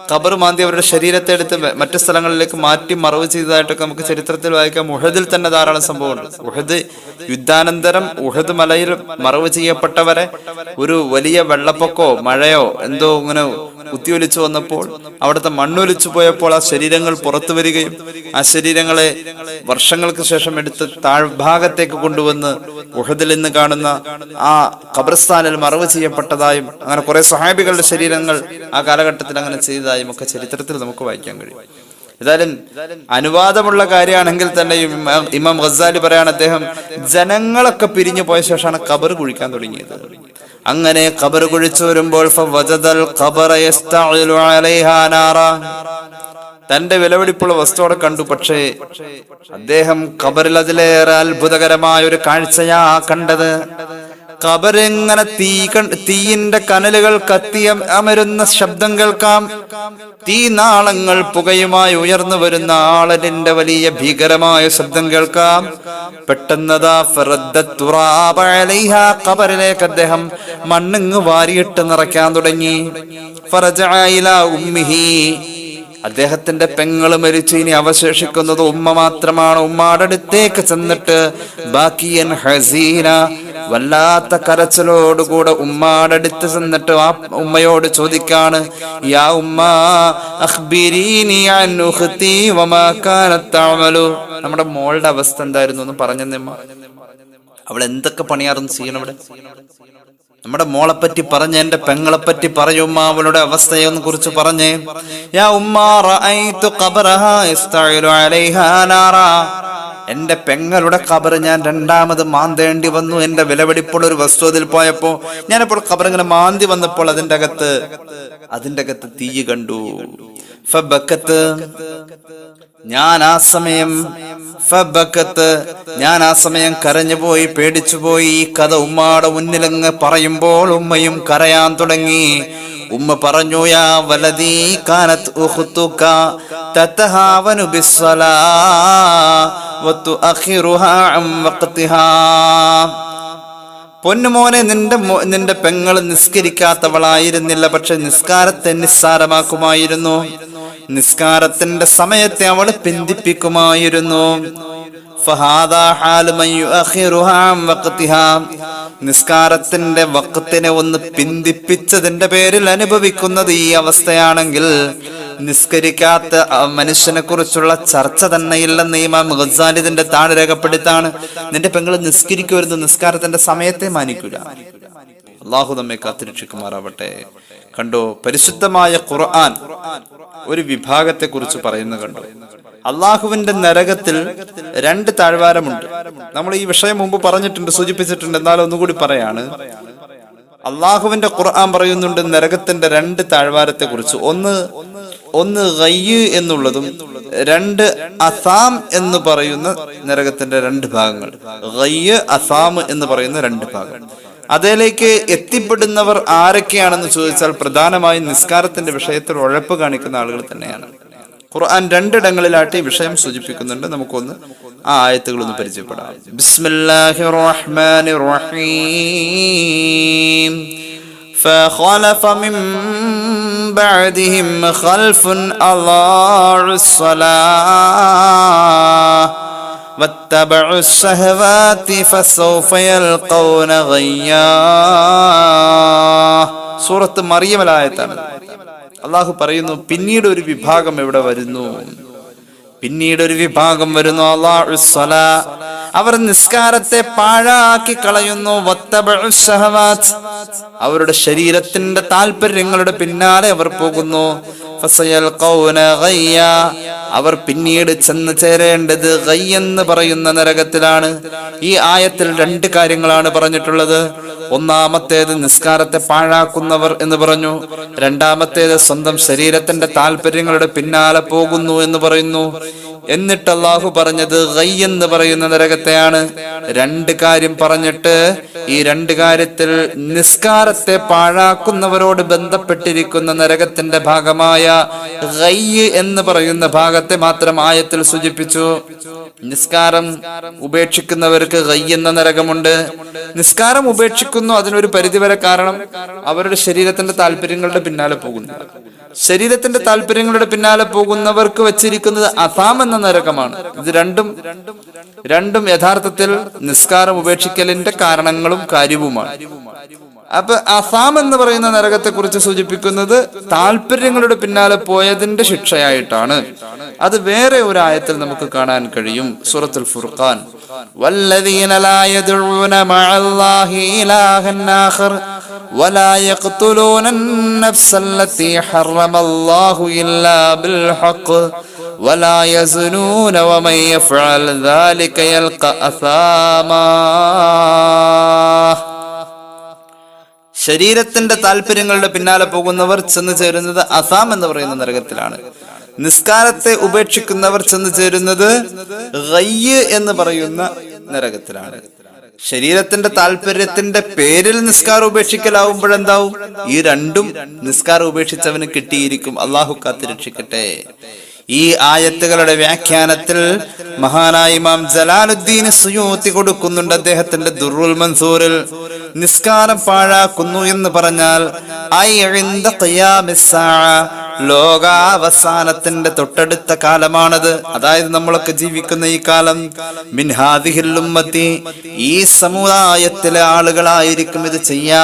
ഖബർ മാന്തി അവരുടെ ശരീരത്തെ എടുത്ത് മറ്റു സ്ഥലങ്ങളിലേക്ക് മാറ്റി മറവ് ചെയ്തതായിട്ടൊക്കെ നമുക്ക് ചരിത്രത്തിൽ വായിക്കാം. ഉഹദിൽ തന്നെ ധാരാളം സംഭവമുണ്ട്. ഉഹദ് യുദ്ധാനന്തരം ഉഹദ് മലയിൽ മറവ് ചെയ്യപ്പെട്ടവരെ ഒരു വലിയ വെള്ളപ്പൊക്കോ മഴയോ എന്തോ ഇങ്ങനെ കുത്തിയൊലിച്ചു വന്നപ്പോൾ, അവിടുത്തെ മണ്ണൊലിച്ചു പോയപ്പോൾ ആ ശരീരങ്ങൾ പുറത്തു വരികയും ആ ശരീരങ്ങളെ വർഷങ്ങൾക്ക് ശേഷം എടുത്ത് താഴ്ഭാഗത്തേക്ക് കൊണ്ടുവന്ന് ഉഹദിൽ നിന്ന് കാണുന്ന ആ ഖബർസ്ഥാനിൽ മറവ് ചെയ്യപ്പെട്ടതായും അങ്ങനെ കുറെ സ്വഹാബികളുടെ ശരീരങ്ങൾ ആ കാലഘട്ടത്തിൽ അങ്ങനെ ചെയ്തതായും ഒക്കെ ചരിത്രത്തിൽ നമുക്ക് വായിക്കാൻ കഴിയും. ഏതായാലും അനുവാദമുള്ള കാര്യമാണെങ്കിൽ തന്നെയും ഇമാം ഗസാലി പറയാണ്, അദ്ദേഹം ജനങ്ങളൊക്കെ പിരിഞ്ഞു പോയ ശേഷമാണ് ഖബർ കുഴിക്കാൻ തുടങ്ങിയത്. അങ്ങനെ ഖബർ കുഴിച്ചു വരുമ്പോൾ തന്റെ വിലപിടിപ്പുള്ള വസ്തു അവിടെ കണ്ടു. പക്ഷേ അദ്ദേഹം ഖബറിൽ അതിലേറെ അത്ഭുതകരമായ ഒരു കാഴ്ചയാ കണ്ടത്. ഖബറിങ്ങനെ തീയിന്റെ കനലുകൾ കത്തി അമരുന്ന ശബ്ദം കേൾക്കാം. തീനാളങ്ങൾ പുകയുമായി ഉയർന്നു വരുന്ന ആളലിന്റെ വലിയ ഭീകരമായ ശബ്ദം കേൾക്കാം. പെട്ടെന്നതാ ഖബറിലേക്ക് അദ്ദേഹം മണ്ണിങ് വാരിയിട്ട് നിറയ്ക്കാൻ തുടങ്ങി. അദ്ദേഹത്തിന്റെ പെങ്ങള് മരിച്ചു, ഇനി അവശേഷിക്കുന്നത് ഉമ്മ മാത്രമാണ്. ഉമ്മാടെ അടുത്തേക്ക് ചെന്നിട്ട് ബാക്കിയൻ ഹസീന, വല്ലാത്ത കരച്ചിലോടുകൂടെ ഉമ്മാടെ അടുത്ത് ചെന്നിട്ട് ആ ഉമ്മയോട് ചോദിക്കാണ്, യാ ഉമ്മ അഖ്ബിരീനി അൻ ഉഖ്തി വമാ കാനത് തഅമലു. നമ്മുടെ മോളുടെ അവസ്ഥ എന്തായിരുന്നു എന്ന് പറഞ്ഞെന്നമ്മ. അവൾ എന്തൊക്കെ പണിയാറും ചെയ്യണം ഇവിടെ? നമ്മുടെ മോളെ പറ്റി പറഞ്ഞ, എന്റെ പെങ്ങളെ പറ്റി പറയുമ്മ, അവളുടെ അവസ്ഥയെന്ന് കുറിച്ച് പറഞ്ഞേ. യാ ഉമ്മ റഅയ്തു ഖബറഹാ യസ്തഇലു അലൈഹാ നാറാ. എന്റെ പെങ്ങളുടെ ഖബർ ഞാൻ രണ്ടാമത് മാന്തേണ്ടി വന്നു. എന്റെ വിലപിടിപ്പുള്ള ഒരു വസ്തു അതിൽ പോയപ്പോ ഞാനിപ്പോൾ ഖബർ ഇങ്ങനെ മാന്തി വന്നപ്പോൾ അതിന്റെ അകത്ത് തീ കണ്ടു. ഫബക്കത്ത്, ഞാൻ ആ സമയം കരഞ്ഞുപോയി, പേടിച്ചുപോയി. ഈ കഥ ഉമ്മാടെ മുന്നിലങ്ങ് പറയുമ്പോൾ ഉമ്മയും കരയാൻ തുടങ്ങി. ഉമ്മ പറഞ്ഞു, യാ വലദീ കാനത് ഉഖ്തുക തതഹാവനു ബിസ്സലാ വതുഅഖിറുഹാ അൻ വഖ്തിഹാ. പൊന്നുമോനെ, നിന്റെ പെങ്ങള് നിസ്കരിക്കാത്തവളായിരുന്നില്ല, പക്ഷെ നിസ്കാരത്തെ നിസ്സാരമാക്കുമായിരുന്നു. നിസ്കാരത്തിന്റെ സമയത്തെ അവള് പിന്തിപ്പിക്കുമായിരുന്നു. നിസ്കാരത്തിന്റെ വഖത്തിനെ ഒന്ന് പിന്തിപ്പിച്ചതിന്റെ പേരിൽ അനുഭവിക്കുന്നത് ഈ അവസ്ഥയാണെങ്കിൽ നിസ്കരിക്കാത്ത മനുഷ്യനെ കുറിച്ചുള്ള ചർച്ച തന്നെ ഇല്ലെന്ന് ഇമാം ഗസാലി ഇതിന്റെ താഴെ രേഖപ്പെടുത്താണ്. നിന്റെ പെങ്ങള് നിസ്കരിക്കുമായിരുന്നു, നിസ്കാരത്തിന്റെ സമയത്തെ മാനിക്കൂല. അള്ളാഹു നമ്മെ കാത്തിരക്ഷിക്കുമാറാവട്ടെ. കണ്ടോ, പരിശുദ്ധമായ ഖുർആൻ ഒരു വിഭാഗത്തെ കുറിച്ച് പറയുന്ന കണ്ടോ. അള്ളാഹുവിന്റെ നരകത്തിൽ രണ്ട് താഴ്വാരമുണ്ട്. നമ്മൾ ഈ വിഷയം മുമ്പ് പറഞ്ഞിട്ടുണ്ട്, സൂചിപ്പിച്ചിട്ടുണ്ട്, എന്നാലും ഒന്നുകൂടി പറയാണ്. അള്ളാഹുവിന്റെ ഖുർആൻ പറയുന്നുണ്ട് നരകത്തിന്റെ രണ്ട് താഴ്വാരത്തെ കുറിച്ച്. ഒന്ന് ഗയ്യ് എന്നുള്ളതും രണ്ട് അസാം എന്ന് പറയുന്ന നരകത്തിന്റെ രണ്ട് ഭാഗങ്ങൾ. ഗയ്യ്, അസാം എന്ന് പറയുന്ന രണ്ട് ഭാഗങ്ങൾ. അതിലേക്ക് എത്തിപ്പെടുന്നവർ ആരൊക്കെയാണെന്ന് ചോദിച്ചാൽ പ്രധാനമായും നിസ്കാരത്തിന്റെ വിഷയത്തിൽ ഉഴപ്പ് കാണിക്കുന്ന ആളുകൾ തന്നെയാണ്. ഖുർആൻ രണ്ടിടങ്ങളിലായിട്ട് ഈ വിഷയം സൂചിപ്പിക്കുന്നുണ്ട്. നമുക്കൊന്ന് ആ ആയത്തുകളൊന്ന് പരിചയപ്പെടാം. ബിസ്മില്ലാഹിർ റഹ്മാനിർ റഹീം. فخلف من بعدهم خلف أضاعوا الصلاة واتبعوا الشهوات فسوف يلقون غيا. സൂറത്ത് മറിയം ആയത്താണ്. അള്ളാഹു പറയുന്നു, പിന്നീട് ഒരു വിഭാഗം ഇവിടെ വരുന്നു. അവർ നിസ്കാരത്തെ പാഴാക്കി കളയുന്നു. അവരുടെ ശരീരത്തിന്റെ താല്പര്യങ്ങളുടെ പിന്നാലെ അവർ പോകുന്നു. അവർ പിന്നീട് ചെന്ന് ചേരേണ്ടത് ഗയ്യ് എന്ന് പറയുന്ന നരകത്തിലാണ്. ഈ ആയത്തിൽ രണ്ട് കാര്യങ്ങളാണ് പറഞ്ഞിട്ടുള്ളത്. ഒന്നാമത്തേത് നിസ്കാരത്തെ പാഴാക്കുന്നവർ എന്ന് പറഞ്ഞു. രണ്ടാമത്തേത് സ്വന്തം ശരീരത്തിന്റെ താല്പര്യങ്ങളുടെ പിന്നാലെ പോകുന്നു എന്ന് പറയുന്നു. എന്നിട്ട് അല്ലാഹു പറഞ്ഞത് ഗയ്യ് എന്ന് പറയുന്ന നരകത്തെയാണ്. രണ്ട് കാര്യം പറഞ്ഞിട്ട് ഈ രണ്ട് കാര്യത്തിൽ നിസ്കാരത്തെ പാഴാക്കുന്നവരോട് ബന്ധപ്പെട്ടിരിക്കുന്ന നരകത്തിന്റെ ഭാഗമായ ഗയ്യ് എന്ന് പറയുന്ന ഭാഗത്തെ മാത്രം ആയത്തിൽ സൂചിപ്പിച്ചു. നിസ്കാരം ഉപേക്ഷിക്കുന്നവർക്ക് ഗയ്യ് എന്ന നരകമുണ്ട്. നിസ്കാരം ഉപേക്ഷിക്കുന്നു, അതിനൊരു പരിധിവരെ. കാരണം അവരുടെ ശരീരത്തിന്റെ താല്പര്യങ്ങളുടെ പിന്നാലെ പോകുന്നു. ശരീരത്തിന്റെ താല്പര്യങ്ങളുടെ പിന്നാലെ പോകുന്നവർക്ക് വെച്ചിരിക്കുന്നത് അസാം എന്ന നരകമാണ്. ഇത് രണ്ടും യഥാർത്ഥത്തിൽ നിസ്കാരം ഉപേക്ഷിക്കലിന്റെ കാരണങ്ങളും കാര്യവുമാണ്. അപ്പൊ അസാം എന്ന് പറയുന്ന നരകത്തെ കുറിച്ച് സൂചിപ്പിക്കുന്നത് താല്പര്യങ്ങളുടെ പിന്നാലെ പോയതിന്റെ ശിക്ഷയായിട്ടാണ്. അത് വേറെ ഒരു ആയത്തിൽ നമുക്ക് കാണാൻ കഴിയും, സൂറത്തുൽ ഫുർഖാൻ. വല്ലദീന ലാ യദ്ഉന മഅല്ലാഹി ഇലാഹൻ ആഖർ വലാ യഖ്തുലൂന അൻ-നഫ്സല്ലതീ ഹറമല്ലാഹു ഇല്ലാ ബിൽ ഹഖ് വലാ യസ്നൂന വമൻ യഫ്അൽ ദാലിക യൽഖ അസാമാ. ശരീരത്തിന്റെ താല്പര്യങ്ങളുടെ പിന്നാലെ പോകുന്നവർ ചെന്ന് ചേരുന്നത് അസാം എന്ന് പറയുന്ന നരകത്തിലാണ്. നിസ്കാരത്തെ ഉപേക്ഷിക്കുന്നവർ ചെന്ന് ചേരുന്നത് ഗയ്യ് എന്ന് പറയുന്ന നരകത്തിലാണ്. ശരീരത്തിന്റെ താല്പര്യത്തിന്റെ പേരിൽ നിസ്കാരം ഉപേക്ഷിക്കലാവുമ്പോഴെന്താവും? ഈ രണ്ടും നിസ്കാരം ഉപേക്ഷിച്ചവന് കിട്ടിയിരിക്കും. അള്ളാഹു കാത്തിരക്ഷിക്കട്ടെ. ഈ ആയത്തുകളുടെ വ്യാഖ്യാനത്തിൽ മഹാനായ ഇമാം ജലാലുദ്ദീൻ സുയൂത്തി കൊടുക്കുന്നുണ്ട് അദ്ദേഹത്തിന്റെ ദുർറുൽ മൻസൂറിൽ. നിസ്കാരം പാഴാക്കുന്നു എന്ന് പറഞ്ഞാൽ ലോകാവസാനത്തിന്റെ തൊട്ടടുത്ത കാലമാണത്. അതായത് നമ്മളൊക്കെ ജീവിക്കുന്ന ഈ കാലം. മിൻ ഹാദിഹിൽ ഉമ്മത്തി, ഈ സമുദായത്തിലെ ആളുകളായിരിക്കും ഇത് ചെയ്യാ.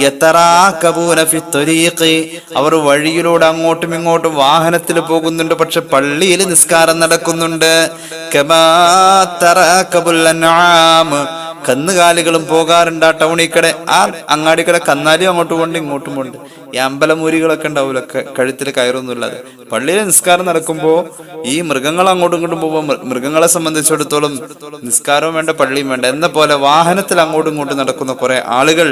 യതറാകബൂന ഫി ത്വരീഖി, അവർ വഴിയിലൂടെ അങ്ങോട്ടും ഇങ്ങോട്ടും വാഹനത്തിൽ പോകുന്നുണ്ട്, പക്ഷെ പള്ളിയിൽ നിസ്കാരം നടക്കുന്നുണ്ട്. കമാ തറാകബുൽ അൻആം, കന്നുകാലികളും പോകാറുണ്ട് ആ ടൗണിക്കടെ, ആ അങ്ങാടിക്കടെ കന്നാലിയും അങ്ങോട്ടും കൊണ്ട് ഇങ്ങോട്ടും കൊണ്ട്. ഈ അമ്പലമൂരികളൊക്കെ ഉണ്ടാവില്ല, കഴുത്തിൽ കയറൊന്നുമില്ലാതെ. പള്ളിയിൽ നിസ്കാരം നടക്കുമ്പോൾ ഈ മൃഗങ്ങൾ അങ്ങോട്ടും ഇങ്ങോട്ടും പോകുമ്പോൾ മൃഗങ്ങളെ സംബന്ധിച്ചിടത്തോളം നിസ്കാരവും വേണ്ട പള്ളിയും വേണ്ട എന്ന പോലെ വാഹനത്തിൽ അങ്ങോട്ടും ഇങ്ങോട്ടും നടക്കുന്ന കുറെ ആളുകൾ,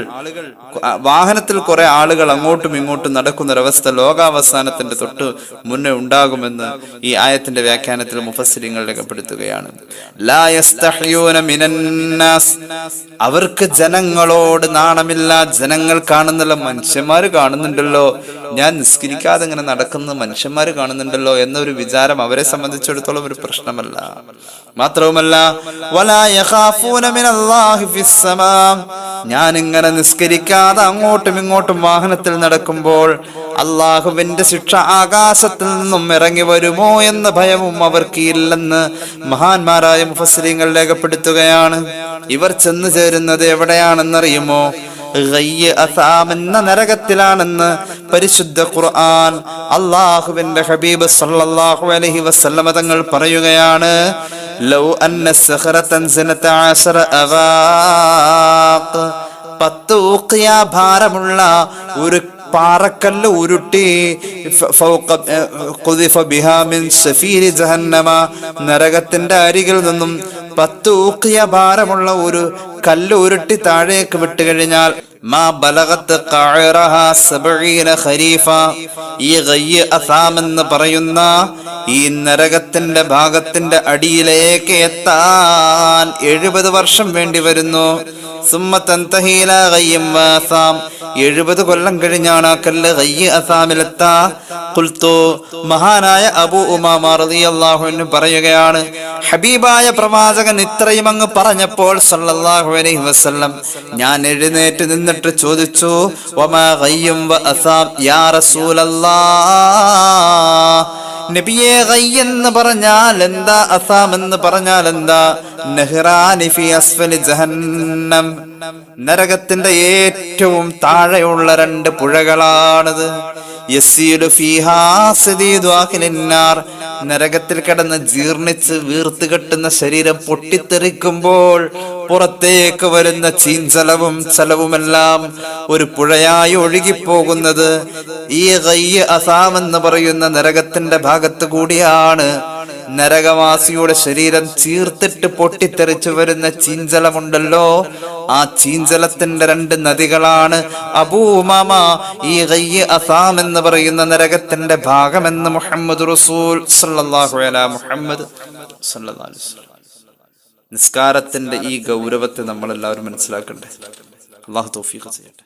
വാഹനത്തിൽ കുറെ ആളുകൾ അങ്ങോട്ടും ഇങ്ങോട്ടും നടക്കുന്ന ഒരവസ്ഥ ലോകാവസാനത്തിന്റെ തൊട്ട് മുന്നേ ഉണ്ടാകുമെന്ന് ഈ ആയത്തിന്റെ വ്യാഖ്യാനത്തിൽ മുഫസ്സിരിങ്ങൾ രേഖപ്പെടുത്തുകയാണ്. ലാ യസ്തഹ്യൂന മിനന്നാസ്, അവർക്ക് ജനങ്ങളോട് നാണമില്ല. ജനങ്ങൾ കാണുന്നില്ല, മനുഷ്യന്മാര് കാണുന്നുണ്ടല്ലോ, ഞാൻ നിസ്കരിക്കാതെ ഇങ്ങനെ നടക്കുന്നത് മനുഷ്യന്മാര് കാണുന്നുണ്ടല്ലോ എന്നൊരു വിചാരം അവരെ സംബന്ധിച്ചിടത്തോളം ഒരു പ്രശ്നമല്ല. മാത്രവുമല്ല വലാ യഖാഫൂന മിനല്ലാഹി ഫിസ്സമാ, ഞാൻ ഇങ്ങനെ നിസ്കരിക്കാതെ അങ്ങോട്ടും ഇങ്ങോട്ടും വാഹനത്തിൽ നടക്കുമ്പോൾ അള്ളാഹുവിന്റെ ശിക്ഷ ആകാശത്തിൽ നിന്നും ഇറങ്ങി വരുമോ എന്ന ഭയവും അവർക്ക് ഇല്ലെന്ന് മഹാന്മാരായ മുഫസ്സിരീങ്ങൾ രേഖപ്പെടുത്തുകയാണ്. ഇവർ ചെന്നു ചേരുന്നത് എവിടെയാണെന്നറിയുമോ? ഗയ്യ് അസാം എന്ന നരകത്തിലാണെന്ന് പരിശുദ്ധ ഖുർആൻ. അല്ലാഹുവിന്റെ ഹബീബ് സല്ലല്ലാഹു അലൈഹി വസല്ലമ തങ്ങൾ പറയുകയാണ്, ലൗ അന്ന സഖറതൻ സനത 10 അവാഖ്, 10 ഊഖിയ ഭാരമുള്ള ഒരു പാറക്കല്ല് ഉരുട്ടി നരകത്തിന്റെ അരികിൽ നിന്നും 10 ഊഖിയ ഭാരമുള്ള ഒരു കല്ല് ഉരുട്ടി താഴേക്ക് വിട്ടു കഴിഞ്ഞാൽ മാ ബലഗത് ഖഅറഹാ 70 ഖരീഫ, ഈ ഗയ്യ് അസാം എന്ന് പറയുന്ന ഈ നരകത്തിന്റെ ഭാഗത്തിന്റെ അടിയിലേക്ക് എത്താൻ 70 വർഷം വേണ്ടി വരുന്നു. 70 കൊല്ലം കഴിഞ്ഞാണ് ആ കല്ല് ഗയ്യ് അസാമിലെത്താ. ഖുൽതു, മഹാനായ അബൂ ഉമാമ റളിയല്ലാഹു അൻഹു പറയുകയാണ്, ഹബീബായ പ്രവാചകൻ ഇത്രയും അങ്ങ് പറഞ്ഞപ്പോൾ സല്ലല്ലാഹു അലൈഹി വസല്ലം ഞാൻ എഴുന്നേറ്റ് നിന്നിട്ട് ചോദിച്ചു, വമാ ഗയ്യും വ അസാം യാ റസൂലല്ലാഹ്, നബിയെ ഗയ്യ് എന്ന് പറഞ്ഞാൽ എന്താ, അസാം എന്ന് പറഞ്ഞാൽ എന്താ? നഹ്റാനി ഫി അസ്ഫലി ജഹന്നം, നരകത്തിന്റെ ഏറ്റവും താഴെയുള്ള 2 പുഴകളാണത്. യസീലു ഫീഹാ സദീദു അഖിലിന്നാർ, നരകത്തിൽ കിടന്ന് ജീർണിച്ച് വീർത്ത് കെട്ടുന്ന ശരീരം പൊട്ടിത്തെറിക്കുമ്പോൾ പുറത്തേക്ക് വരുന്ന ചീഞ്ചലവും ചലവുമെല്ലാം ഒരു പുഴയായി ഒഴുകിപ്പോകുന്നത് ഈ ഗയ്യ് അസാം എന്ന് പറയുന്ന നരകത്തിന്റെ ഭാഗത്ത് കൂടിയാണ്. നരകവാസിയുടെ ശരീരം ചീർത്തിട്ട് പൊട്ടിത്തെറിച്ചു വരുന്ന ചീഞ്ചലമുണ്ടല്ലോ, ആ ചീഞ്ചലത്തിന്റെ 2 നദികളാണ് അബൂ ഉമാമ ഈ ഗയ്യ് അസാം എന്ന് പറയുന്ന നരകത്തിന്റെ ഭാഗമെന്ന് മുഹമ്മദ് റസൂൽ സല്ലല്ലാഹു അലൈഹി മുഹമ്മദ് സല്ലല്ലാഹു അലൈഹി വസല്ലം. നിസ്കാരത്തിന്റെ ഈ ഗൗരവത്തെ നമ്മൾ എല്ലാവരും മനസ്സിലാക്കണ്ടേ. അല്ലാഹു തൗഫീഖ് ചെയ്യട്ടെ.